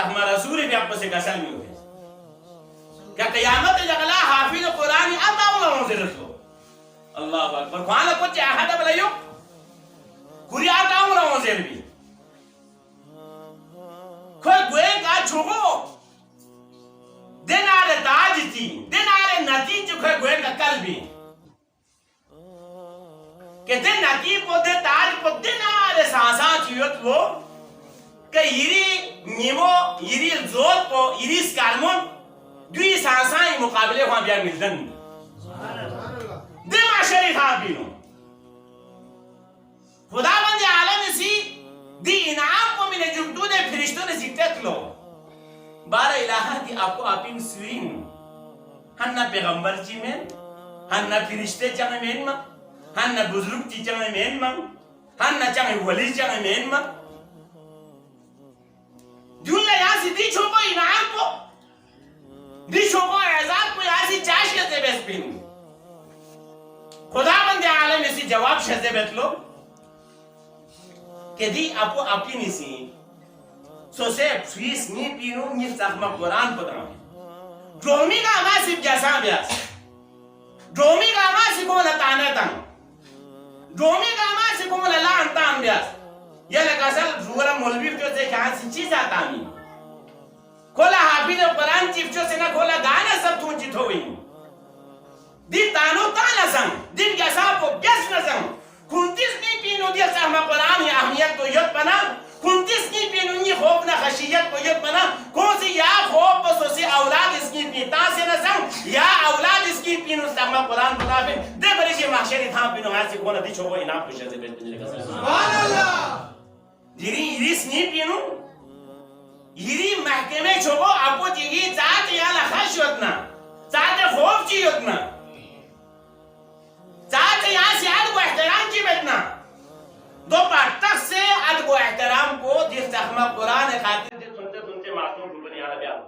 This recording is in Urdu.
سحما رسول بیا پس کسل میں ہوئے کہ قیامت جگلا حافظ قرآنی اب آؤں سے رسو اللہ اکبر خوانا کچھ احد بلائیو کوری آتا ہوں سے بھی کوئی گوئے کا چھوکو دن آرے تاج تھی دن آرے نتیج کوئی گوئے کا کل بھی کہ دن نتیج کو دن تاج کو دن آرے سانسان چیوت وہ کہ یری نیمو یری زود کو یری سکالمون دوی سانسان مقابلے وہاں بیا ملدن دن معاشری خواب بینو خدا بند عالم اسی دی انعام کو من جمدود فرشتوں نے ذکرت لو بارہ الہا دی آپ کو آپین سوین ہننا پیغمبر چی میں ہننا فرشتے چاہے میں ہننا بزرگ چی چاہے میں ہننا چاہے ولی چاہے میں دنیا یہاں سی دی چھوکو انعام کو دی چھوکو اعزاد کو یہاں سی چاش کے زیبیس پین خدا بند عالم اسی جواب شہزے بیت لو کہ دی اپو اپی نیسی سو سے فیس نی پینو نی سخمہ قرآن پتران ڈرومی کا اما سب جیسا بیاس ڈرومی کا اما سکون تانے تن ڈرومی کا اما سکون اللہ انتان بیاس یہ لگا سل زورا مولوی جو سے کہاں سی چیز آتا نہیں کھولا حافظ قرآن چیف جو سے نہ کھولا گانا سب تون چیت ہوئی دی تانو تانا سنگ دن کیسا کو بیس نہ سنگ کنتیس نی پینو دیا سہمہ قرآن ہی اہمیت کو یت بنا کنتیس نی پینو نی خوف نہ خشیت کو یت بنا کون سی یا خوف بسو سی اولاد اس کی پیتا سے نہ سنگ یا اولاد اس کی پینو سہمہ قرآن بنا پھر دے بریشی محشری تھا پینو ہاں سی کونا دی چھوڑو انام کو شہزے بیٹ پینو لگا سبحان اللہ جیری ایریس نی پینو یری محکمے چھوڑو اپو جیگی چاہتے یا لخش یتنا چاہتے خوف چی یتنا چاہتے یہاں سے آدھ کو احترام کی بیٹنا دو پارتک سے آدھ کو احترام کو جس تخمہ قرآن خاطر سنتے معصوم کو بنی آلہ بیان